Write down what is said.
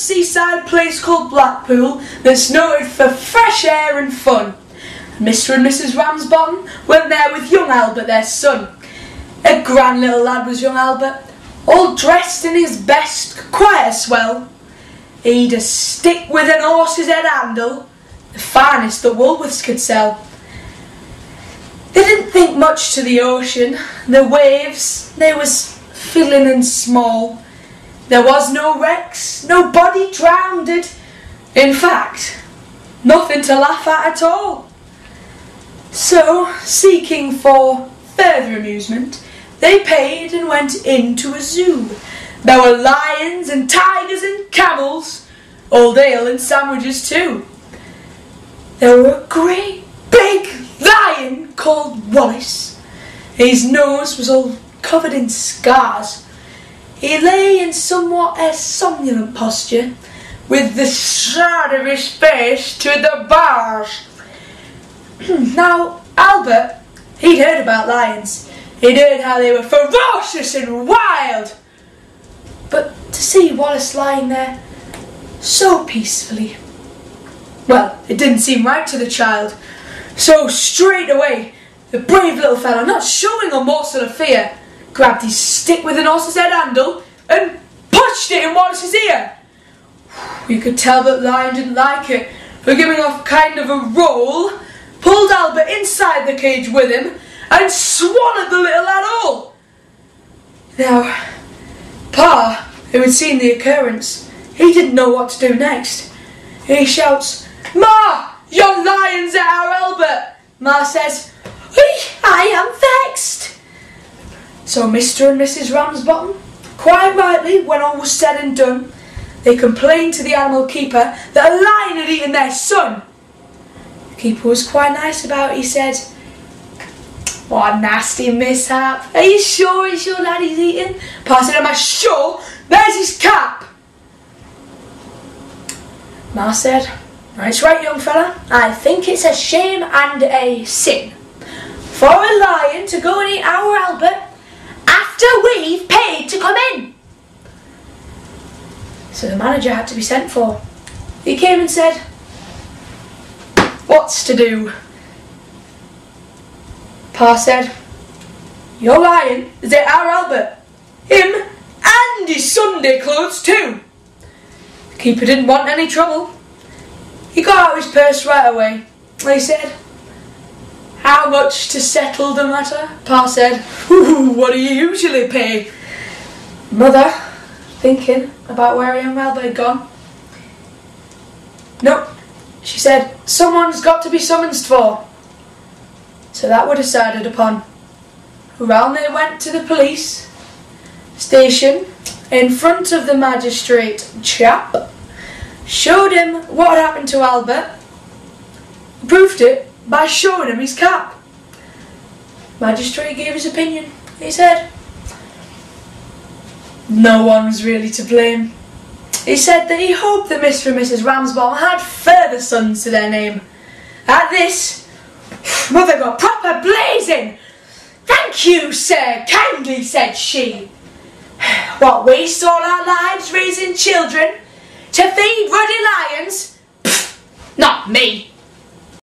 seaside place called Blackpool that's noted for fresh air and fun. Mr. and Mrs. Ramsbottom went there with young Albert, their son. A grand little lad was young Albert, all dressed in his best, quite a swell. He'd a stick with an horse's head handle, the finest that Woolworths could sell. They didn't think much to the ocean. The waves, they was fiddling and small. There was no wrecks, nobody drowned. In fact, nothing to laugh at all. So, seeking for further amusement, they paid and went into a zoo. There were lions and tigers and camels, old ale and sandwiches too. There were a great big lion called Wallace. His nose was all covered in scars. He lay in somewhat a somnolent posture, with the side of his face to the bars. Now, Albert, he'd heard about lions. He'd heard how they were ferocious and wild. But to see Wallace lying there so peacefully, well, it didn't seem right to the child. So straight away, the brave little fellow, not showing a morsel of fear, grabbed his stick with an horse's head handle and pushed it in Wallace's ear. You could tell that Lion didn't like it, for giving off kind of a roll, pulled Albert inside the cage with him and swallowed the little lad whole. Now, Pa, who had seen the occurrence, he didn't know what to do next. He shouts, "Ma, your lion's at our Albert!" Ma says, "I am vexed." So Mr. and Mrs. Ramsbottom, quite rightly, when all was said and done, they complained to the animal keeper that a lion had eaten their son. The keeper was quite nice about it. He said, "What a nasty mishap. Are you sure it's your lad he's eaten?" Pa said, "Am I sure? There's his cap." Ma said, "That's right, young fella. I think it's a shame and a sin for a lion to go and eat our Albert after we've paid to come in." So the manager had to be sent for. He came and said, "What's to do?" Pa said, "Your lion is at our Albert. Him and his Sunday clothes too." The keeper didn't want any trouble. He got out his purse right away. He said, "How much to settle the matter?" Pa said, "What do you usually pay?" Mother, thinking about where young Albert had gone. "Nope," she said, "someone's got to be summoned for." So that were decided upon. Round they went to the police station in front of the magistrate chap, showed him what had happened to Albert, proved it by showing him his cap. Magistrate gave his opinion. He said, no one was really to blame. He said that he hoped that Mr. and Mrs. Ramsbottom had further sons to their name. At this, Mother got proper blazing. "Thank you, sir, kindly," said she. "What waste all our lives raising children to feed ruddy lions? Pfft, not me."